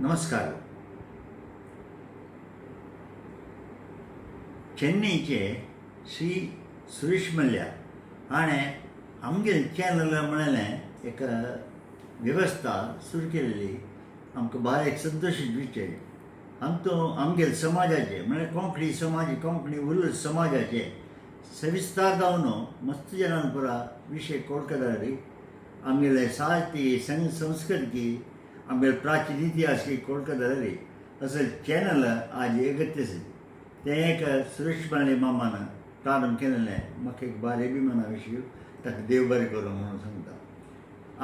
नमस्कार. चेन्नईचे श्री सुरेश मल्ल्या हाणें आमगे चॅनल म्हळेलें एक वेवस्था सुरू केलेली आमकां भायर एक संतोशीत विशय. आमगे समाजाचे म्हळ्यार कोंकणी समाज कोंकणी उलय समाजाचे सविस्तार जावन मस्त जनान पुरा विशय कोळकदारी आमगेले साहित्य संस्कृती आमगेले प्राचीन इतिहास की कोळकदारी असं चॅनल आज अगत्य तें एक सुरेश माने मामान प्रारंभ केलेलें म्हाका एक बार अभिमाना विशीं ताका देव बरें करूं म्हणून सांगता.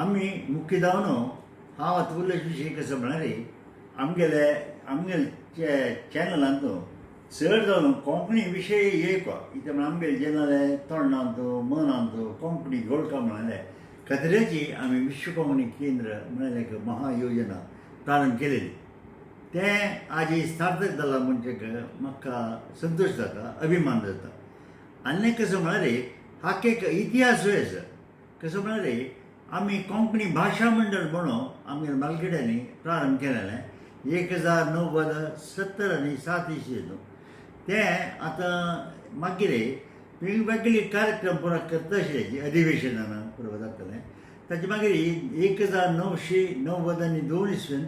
आमी मुख्य जावन हांव आतां उलयत विशय कसो म्हळ्यार आमगेले चॅनलांत चड जावन कोंकणी विशय एक इथे म्हळ्यार आमगेले जेन्ना तोंडांत मनांत कोंकणी घोळका म्हणाले कचऱ्याची आमी विश्व कोंकणी केंद्र म्हळ्यार एक महायोजना प्रारंभ केलेली. तें आज सार्थक जालां म्हणजे म्हाका संतोश जाता, अभिमान जाता. आनी कसो म्हळ्यार हाका एक इतिहासूय आसा. कसो म्हळ्यार आमी कोंकणी भाशा मंडळ म्हणून आमगे मालखेड्यांनी प्रारंभ केलेलें 1970 आनी 7 ईस्वीन. तें आतां मागीर वेगवेगळे कार्यक्रम पुरा करता आशिल्ले अधिवेशनां पुरो जातालें. ताचे मागीर 1990 आनी 2 ईस्वीन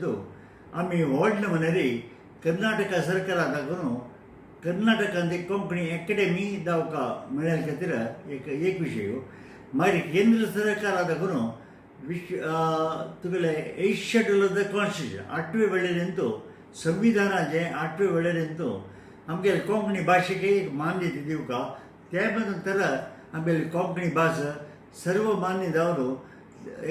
आमी व्हडले म्हळ्यार कर्नाटका सरकाराक लागून कर्नाटकांत एक कोंकणी एकेडेमी जावका म्हळ्या खातीर एक विशय. मागीर केंद्र सरकाराक लागून तुगेले 8th schedule of the constitution 8वे वळेरेंत संविधानाचे 8वे वळेरेंत आमगे कोंकणी भाशेक एक मान्यता दिवका. त्या नंतर आमगेली कोंकणी भास सर्व मान्य जावन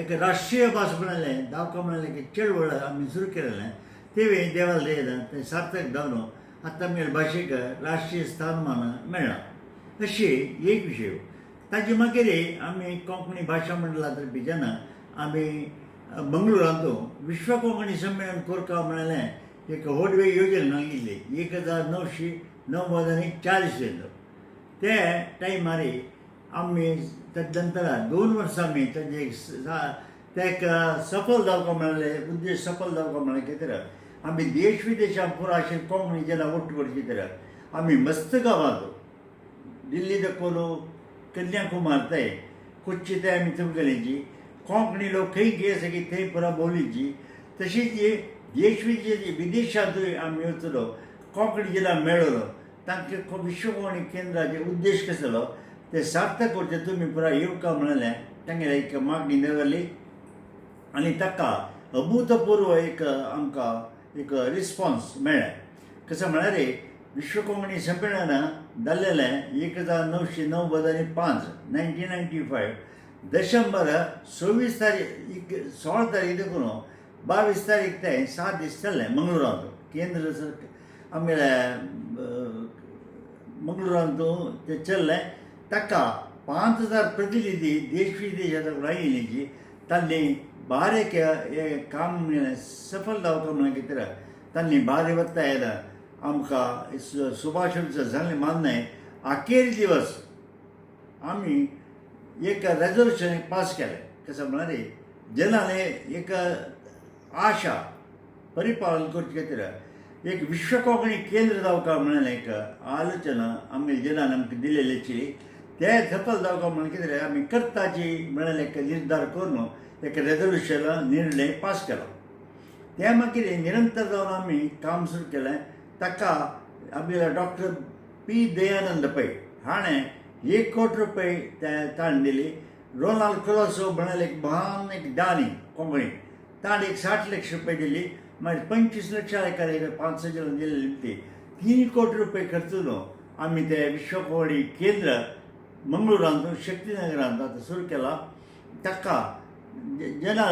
एक राष्ट्रीय भास म्हणालें जावका म्हणालें की चळवळ आमी सुरू केलेलें. तेवे देवाल तें सार्थक जावन आतां आमगेल्या भाशेक राष्ट्रीय स्थानमान मेळ्ळां. अशी एक विशय. ताजे मागीर आमी कोंकणी भाशा मंडळांतर्फी जेन्ना आमी मंगळुरांत विश्व कोंकणी संमेलन करता म्हणालें एक व्हडवी योजना आयिल्ली 1990 आनी 4 ईस्वीन. ते टायमार आमी ताजे नंतर 2 वर्सां आमी ताजे एक सफल जावपाक मेळ्ळें उद्देश सफल जावपाक मेळ्ळे खातीर आमी देश विदेशांत पुरो आशिल्ली कोंकणी जेन्ना वट्ट करचे खातीर आमी मस्त गांवांत दिल्ली तेकोन कन्याकुमार ते कोच्ची ते आमी थंय गेलीची कोंकणी लोक खंय गेस की थंय पुरा बोलीची. तशीच देश विदेशांतूय आमी वचलो कोंकणी जेन्ना मेळलो तांकां विश्व कोंकणी केंद्राचे उद्देश कसो जालो ते सार्थक करचे तुमी पुरा येवका म्हणालें. तांगेले एक मागणी दवरली आनी ताका अभूतपूर्व एक आमकां एक रिस्पॉन्स मेळ्ळें. कसो म्हळ्यार विश्व कोंकणी संमेलन जाल्लेलें 1990 आनी 5 1995 डिसेंबर 16 तारीख 16 तारीख देखून 22 तारीख ते 7 दीस चल्लें मंगळुरांत. केंद्र सरकार आमगेले मंगळुरांत ते चल्लें. ताका 5000 प्रतिनिधी देश विदेशांतल्यान आयिल्लीं तांणी बारीक काम सफल जावपाक म्हण खातीर तांणी बारी वता येयला आमकां सुभाष जाल्लें मान्य अखेर दिवस आमी एक रेजोल्युशन पास केलें. कसो म्हळ्यार जेन्ना एक आशा परिपालन करचे खातीर एक विश्व कोंकणी केंद्र जावका म्हणालें एक आलोचना आमगे जनान आमकां दिलेली आशिल्ली. ते सफल जावका म्हण खातीर आमी करताची म्हणालें एक निर्धार करून एक रेजोल्युशन निर्णय पास केलो. त्या मागीर निरंतर जावन आमी काम सुरू केलें. ताका आमगे डॉक्टर पी दयानंद पै हाणें 1 कोटी रुपये ताण दिली. रोनाल्ड क्लोसो म्हणाले एक महान एक दानी कोंकणी ताण एक 60 लाख रुपये दिली. मागीर 25 लाख एका 500 जणांक दिलेली ती 3 कोटी रुपये खर्चून आमी ते विश्व कोंकणी केंद्र मंगळुरांत शक्तीनगरांत आतां सुरू केलां. ताका जेन्ना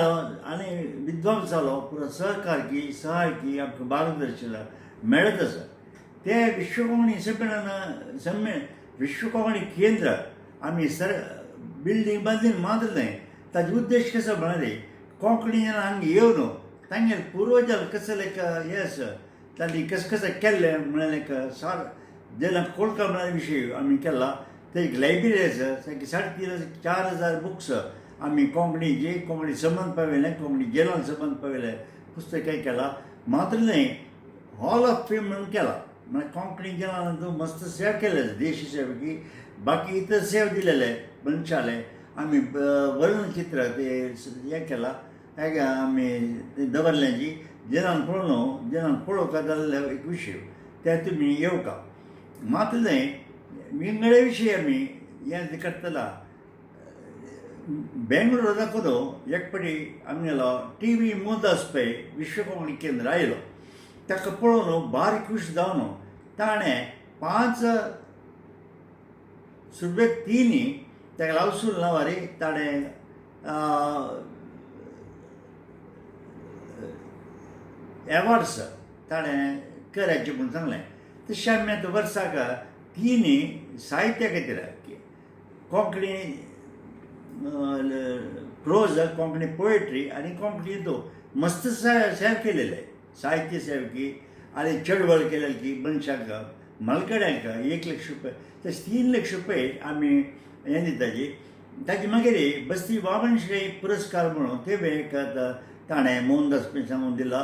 आनी विद्वांस जालो पुरो सहकार की सहायकी आमकां मार्गदर्शन मेळत आसा. ते विश्व कोंकणी संमेलन विश्व कोंकणी केंद्र आमी बिल्डींग बांदून मारलें. ताजो उद्देश कसो म्हळ्यार कोंकणी जेन्ना हांगा येवन तांगे पुर्वजाल कसो हे आसा तांणी कसं केल्लें म्हळ्यार जेन्ना कोळका म्हळ्यार विशय आमी केला. थंय एक लायब्ररी आसा सारकी 4,500 बुक्स आमी कोंकणीचे कोंकणी संबंद पाविल्ले कोंकणी जेलान संबंद पाविल्ले पुस्तकाय केला. मात्र नाही हॉल ऑफ फेम म्हणून केला. म्हणजे कोंकणी गेल्यानंतर मस्त सेवा केलेलं देशी सेवा की बाकी इतर सेवा दिलेले आहे मनशाले आम्ही वर्णचित्र ते हे केला हें आमी दवरल्याची जेन्ना पळोवका जाल्लो एक विशय ते तुमी येवका. मात्र न्हय विंगडे विशीं आमी हें करतला बेंगळूर दाखोवन एक फावटी आमगेलो TV मोदास पळय विश्व कोंकणी केंद्र आयलो ताका पळोवन बारीक खूश जावन ताणें 5 सुरवेक 3 ताका लावसूल नांवारी ताणें एवॉर्ड्स ताणें करायचें म्हणून सांगलें. तशें आमी आतां वर्साक 3 साहित्या खातीर कोंकणी प्रोज कोंकणी पोएट्री आनी कोंकणी हितून मस्त सेवा केलेले साहित्य सेवकी आनी चळवळ केलेली की मनशाक मलकड्यांक 1 लाख रुपया तशें 3 लाख रुपया आमी हें दिताची. ताचे मागीर बस्ती वामनश्री पुरस्कार म्हणून ते एक ताणें मोहनदास पै सांगून दिला.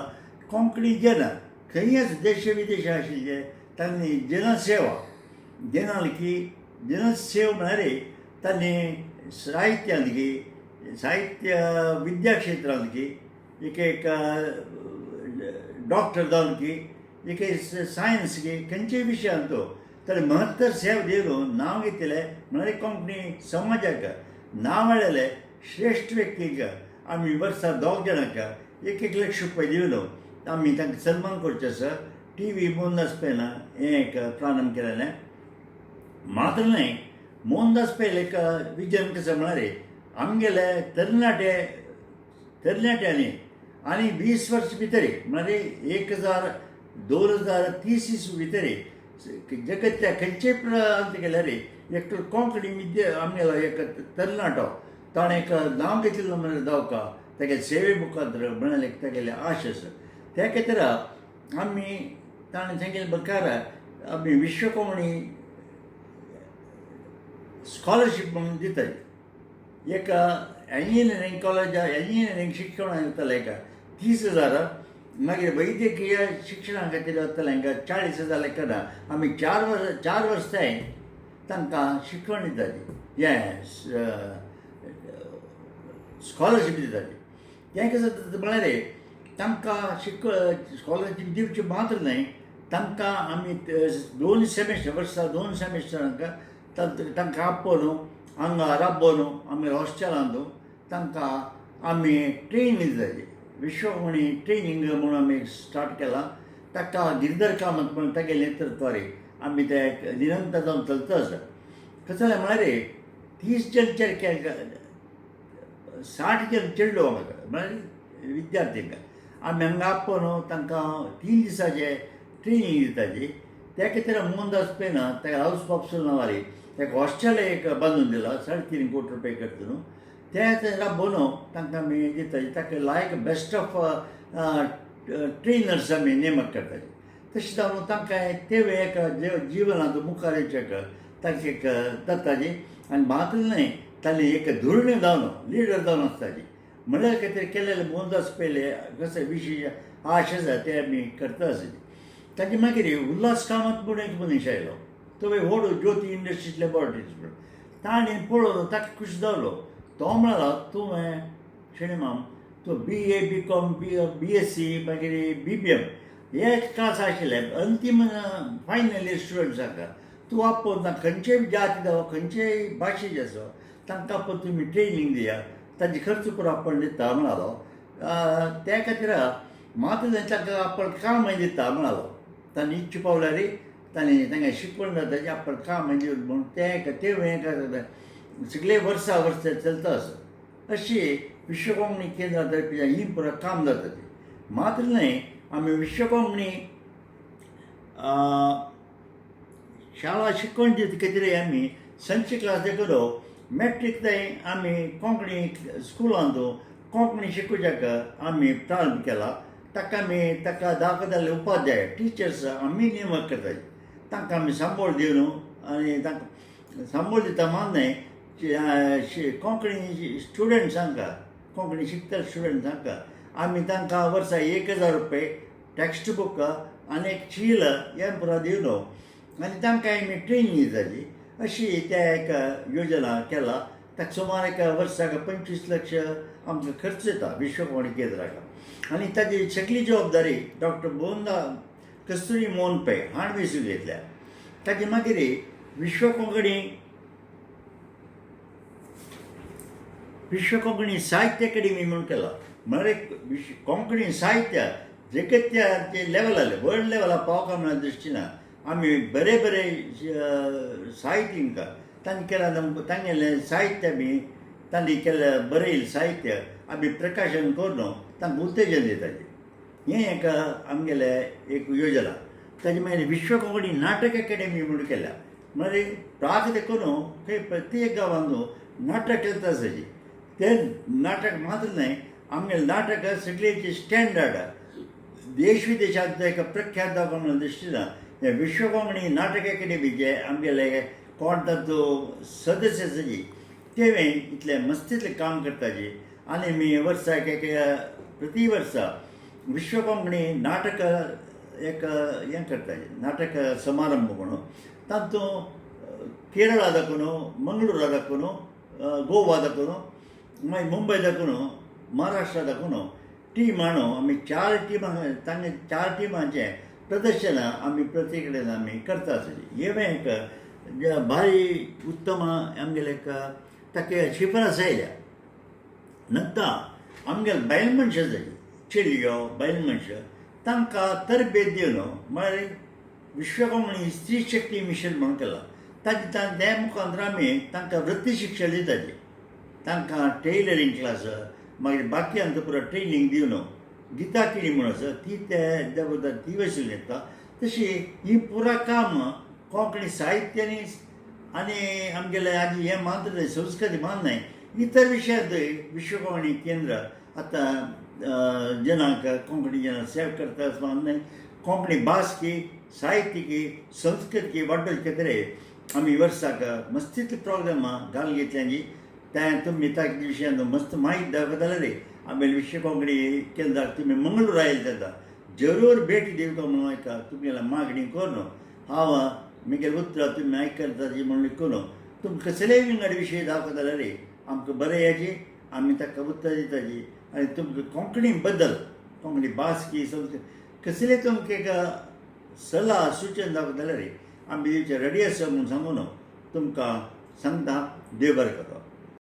कोंकणी जेना खंयच देश विदेश आशिल्ले तांणी जनसेवा जनसेवा म्हळ्यार तांणी साहित्यांत साहित्य विद्या क्षेत्रांत एक डॉक्टर जावन एक सायन्स खंयच्याय विशयांत ताणें महत्तर सेवा दिवन नांव घेतलें. म्हळ्यार कोंकणी समाजाक नांव मेळयलें श्रेश्ठ व्यक्तीक आमी वर्सा 2 जाणांक 1 लाख रुपया दिवन आमी तांकां सन्मान करचें आसा. TV मोहनदास पैन हें एक प्रारंभ केलेलें. मात्र न्हय मोहनदास पै एक विजन कशें म्हळ्यार आमगेले तरणाट्यांनी आनी 20 वर्स भितर म्हळ्यार 2030 भितर जगतच्या खंयचेय प्रांत गेल्यार एक कोंकणी विद्या आमगेलो एक तरणाटो ताणें एक नांव घेतिल्लो म्हळ्यार जावका तागे सेवे मुखार म्हळ्यार तागेले आश आसा. त्या खातीर आमी ताणें सांगिल्ले प्रकार आमी विश्व कोंकणी स्कॉलरशीप म्हणून दिताय. एक इंजिनियरींग कॉलेजा इंजिनियरींग शिक्षण येतालें हाका 30,000 मागीर वैद्यकीय शिक्षणा खातीर वतालें हांकां 40,000 लेखाना आमी 4 वर्स थंय तांकां शिक्षण दिताली हें स्कॉलरशीप दिताली. हें कशें म्हळ्यार तांकां स्कॉलरशीप दिवची मात्र न्हय तांकां आमी 2 सेमेस्टर वर्सा 2 सेमेस्टरांक तांकां आपोवन हांगा राबोवन आमी हॉस्टेलांत तांकां आमी ट्रेनींग दिताली. विश्व कोंकणी ट्रेनींग म्हणून आमी स्टार्ट केलां. ताका गिरधर कामत म्हणून तागे नेतृत्वारी आमी ते निरंतर जावन चलता आसा. कशें जालें म्हळ्यार 30 जण 60 जण चेडलो म्हळ्यार विद्यार्थींक आमी हांगा आपोवन तांकां 3 दिसाचे ट्रेनींग दिताली. त्या खातीर मोहनदास पैन ताका हावस पॉप्सूल नांवारी ताका हॉस्टेल एक बांदून दिला 3.5 कोटी रुपया खर्च न्हू. ते राबोवन तांकां आमी दिताली. ताका लायक बेस्ट ऑफ ट्रेनर्स आमी नेमक करताली. तशें जावन तांकां ते एक जिवनांत मुखार येवचेक तांकां एक जाताली. आनी मात्र न्हय तांणी एक धुरणी जावन लिडर जावन आसताली. म्हळ्यार खातीर केलेले मोहनदास पयले कशें विशय आश आसा ते आमी करता आसली. ताचे मागीर उल्हास कामत म्हणून एक मनीस आयलो तो व्हड ज्योती इंडस्ट्रीज लॅबॉरेटरीज म्हणून ताणें पळोवन ताका खूश जालो. तो म्हणालो तुवें श्रीमाम तूं BA BCom BSc मागीर BBM हे क्लास आशिल्ले अंतीम फायनल इयर स्टुडंट्सांक तूं आपोवन खंयचेय जाती जावं खंयचेय भाशेचे आसो तांकां आपोवन तुमी ट्रेनींग दिया ताजी खर्च करून आपण दिता म्हणालो. त्या खातीर मात्र तांकां आपण कामय दिता म्हणालो. तांणी इच्छा पावल्यार तांणी तांकां शिकवण जाता आपण काम दिवन म्हणून ते हें करता सगळे वर्सा चलता आसा. अशी विश्व कोंकणी केंद्रा तर्फे ही पुरा काम जाता ती. मात्र न्हय आमी विश्व कोंकणी शाळा शिकवण दिता खातीर आमी संचे क्लास देखून मॅट्रीक थंय आमी कोंकणी स्कुलांत कोंकणी शिकोवच्याक आमी प्रारंभ केला. ताका दाखयताले उपाध्याय टिचर्स आमी नेमक करताले. तांकां आमी सांबाळ दिवन आनी तांकां सांबाळ दिता मान न्हय कोंकणी स्टुडंट्सांक कोंकणी शिकता स्टुडंट्सांक आमी तांकां वर्सा 1,000 रुपया टेक्स्ट बुक आनी एक चील हें पुरो दिवलो आनी तांकां आमी ट्रेनिंग दिताची अशी त्या एक योजना केला ताका सुमार एक वर्साक 25 लाख आमकां खर्च येता विश्व कोंकणी केंद्राक आनी ताची सगळी जबाबदारी डॉक्टर मोहनदा कस्तुरी मोहन पै हांण वेंचून घेतल्या ताची मागीर विश्व कोंकणी साहित्य अकादेमी म्हणून केला म्हळ्यार एक कोंकणी साहित्य जगत्याचे लेवलार वर्ल्ड लेवलार पावोवपा म्हणल्या दृश्टीन आमी बरे बरे साहित्यिकांक तांणी केला तांगेलें साहित्य बी तांणी केलें बरयलें साहित्य आमी प्रकाशन करून तांकां उत्तेजन दिताचें हें एक आमगेलें एक योजना ताजे मागीर विश्व कोंकणी नाटक अकादेमी म्हणून केल्या म्हळ्यार प्राग करून खंय प्रत्येक गांवांत नाटक चलता आसाची तें नाटक मात्र न्हय आमगेलें नाटक सगळेची स्टँडर्ड देश विदेशांत एक प्रख्यात जावपा म्हणून दृश्टीन हे विश्व कोंकणी नाटक अकादेमीचे आमगेले कोण तातूं सदस्य आसाची तेवें इतलें मस्तीतलें काम करताची आनी आमी वर्साक एक प्रति वर्सा विश्व कोंकणी नाटक एक हें करताचे नाटक समारंभ म्हणून तातूंत केरळा दाखोवन मंगळुरा दाखोवन गोवा दाखोवन मागीर मुंबय दाखोवन महाराष्ट्रा दाखोवन टीम हाडून आमी 4 टिमां तांगे 4 टिमांचें प्रदर्शन आमी प्रति कडेन आमी करता आसली हें एक भारी उत्तम आमगेले एक ताका शिफारस आयल्या नंतर आमगेले बायल मनशां जाली चेडयो बायल मनशां तांकां तरबेत दिवन म्हळ्यार विश्व कोंकणी स्त्री शक्ती मिशन म्हणून केला त्या मुखांतर आमी तांकां वृत्ती शिक्षण दिताची तांकां टेलरींग क्लास मागीर बाकीयांक पुरो ट्रेनिंग दिवन गिता किणी म्हणून आसा ती ती वसूल येता तशी ही पुरा काम कोंकणी साहित्यानी आनी आमगेले आजी हें मात्र संस्कृती मान न्हय इतर विशयांतूय विश्व कोंकणी केंद्र आतां जनांक कोंकणी जनांक सेव करता मान न्हय कोंकणी भास की साहित्य की संस्कृत की वाडोवचे खातीर आमी वर्साक मस्तीतले प्रोग्रामां घालून घेतल्यांची तें तुमी ताचे विशयांत मस्त म्हायती दाखयताले रे आमी विश्व कोंकणी केंद्राक तुमी मंगळूर आयले तेन्ना जरूर भेट दिवचो म्हणून हाका तुमगेल्या मागणी करून हांव म्हगेलें उतरां तुमी आयकताची म्हणून करून तुमकां कसलेय विंगड विशय दाखयताले रे आमकां बरें येची आमी ताका उत्तर दिताची आनी तुमकां कोंकणी बद्दल कोंकणी भास की संस्कृत कसलेय तुमकां एक सल्ला सुचन दाखयताले रे आमी रेडी आसा म्हणून सांगून तुमकां सांगता देव बरें करो.